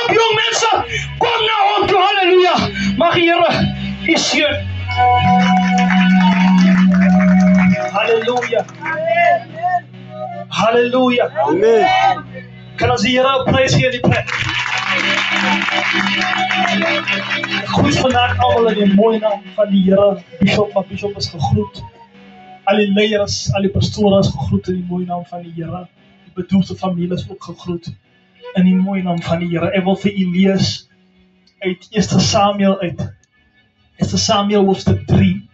op jong mense, kom na hom toe, halleluja. Mag die Here u seën. Halleluja. Halleluja. Amen. Kan ons die Here prys gee in die plek? Groet vandaag allemaal in die mooie naam van die Here. Bishop is gegroet. Al die leiers, al die pastoren is gegroet in die mooie naam van die Here. Die bedoelde familie is ook gegroet in die mooie naam van die Here. Ek wil vir u lees uit 1 Samuel hoofstuk 3.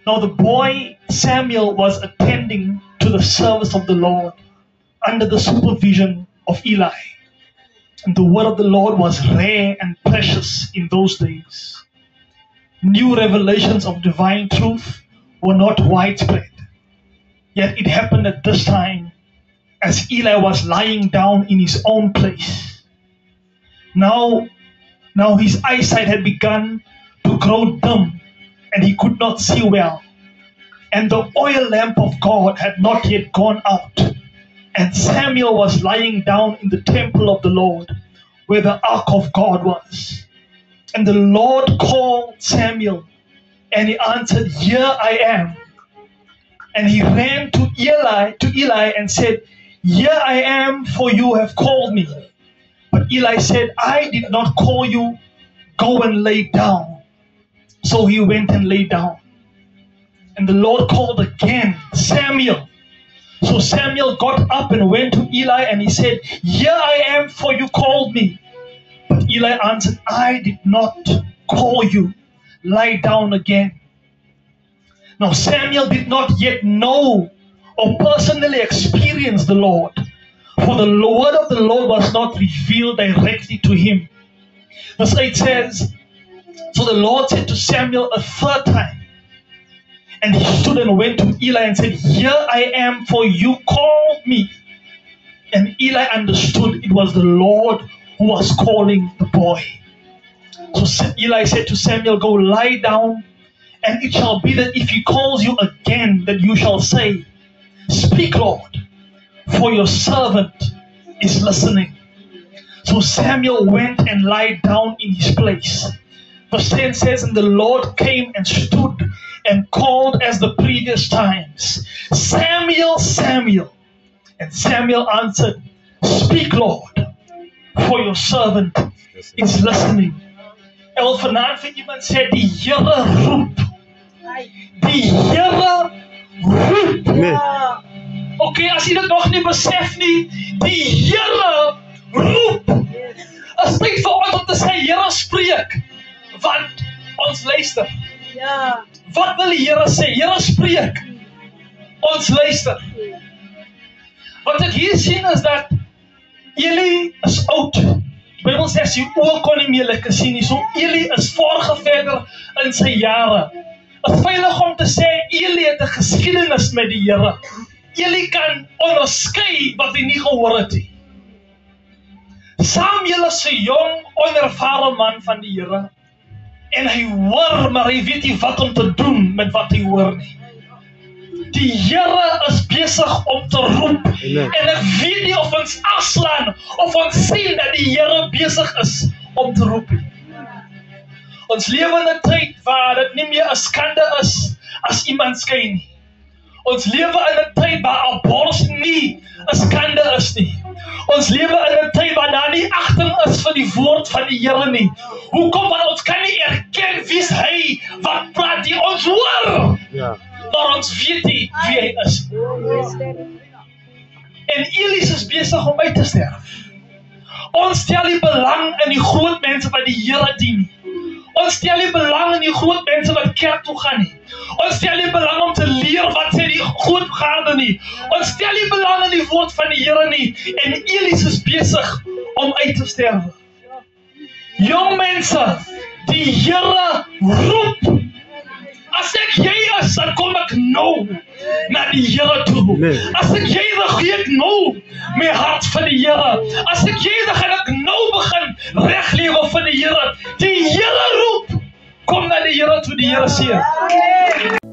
Now the boy Samuel was attending to the service of the Lord under the supervision of Eli. And the word of the Lord was rare and precious in those days. New revelations of divine truth were not widespread. Yet it happened at this time as Eli was lying down in his own place. Now his eyesight had begun to grow dim and he could not see well. And the oil lamp of God had not yet gone out. And Samuel was lying down in the temple of the Lord, where the ark of God was. And the Lord called Samuel, and he answered, "Here I am." And he ran to Eli and said, "Here I am, for you have called me." But Eli said, "I did not call you. Go and lay down." So he went and lay down. And the Lord called again, "Samuel." So Samuel got up and went to Eli and he said, "Here I am, for you called me." But Eli answered, "I did not call you. Lie down again." Now Samuel did not yet know or personally experience the Lord, for the word of the Lord was not revealed directly to him. Verse 8 says, "So the Lord said to Samuel a third time, and he stood and went to Eli and said, 'Here I am, for you called me.' And Eli understood it was the Lord who was calling the boy. So Eli said to Samuel, 'Go lie down, and it shall be that if he calls you again, that you shall say, Speak, Lord, for your servant is listening.' So Samuel went and lied down in his place. Verse 10 says, "And the Lord came and stood and called as the previous times, 'Samuel, Samuel.' And Samuel answered, 'Speak, Lord, for your servant is listening.'" Ek wil vanaand vir iemand sê, die Here roep. Die Here roep. Okay, as jy dit nog nie besef nie, die Here roep. Is tyd vir ons om te sê, Here spreek, want ons luister. Wat wil die Here sê? Here spreek, ons luister. Wat ek hier sien is dat Eli is oud. Die Bybel sê as jy oë kon nie meer lekker sien nie, so Eli is voorgeverder in sy jare. Is veilig om te sê, Eli het 'n geskiedenis met die Here. Eli kan onderskei wat hy nie gehoor het nie. Samuel is 'n jong, onervare man van die Here. En hy hoor, maar hy weet nie wat om te doen met wat hy hoor nie. Die Here is besig om te roep. En ek weet nie of ons afslaan, of ons sien dat die Here besig is om te roep. Ons lewe in 'n tyd waar dit nie meer 'n skande is as iemand skei nie. Ons lewe in 'n tyd waar abortus nie 'n skande is nie. Ons lewe in 'n tyd waar daar nie agting is vir die woord van die Here nie. Hoekom? Want ons kan nie erken wie's hy, wat praat hy, ons hoor. Maar ons weet nie wie hy is. En Eli is besig om uit te sterf. Ons stel nie belang in die groot mense wat die Here dien nie. Ons stel nie belang in die groot mense wat kerk toe gaan nie. Ons stel nie belang om te leer wat sê die groot garde nie. Ons stel nie belang in die woord van die Here nie. En Eli is besig om uit te sterwe. Jong mense, die Here roep. As ek jy is, dan kom ek nou na die Here toe. As ek jy, dan gee ek nou my hart vir die Here. As ek jy, dan gaan ek nou begin reg lewe vir die Here. Die Here roep. Kom na die Here toe, die Here seën.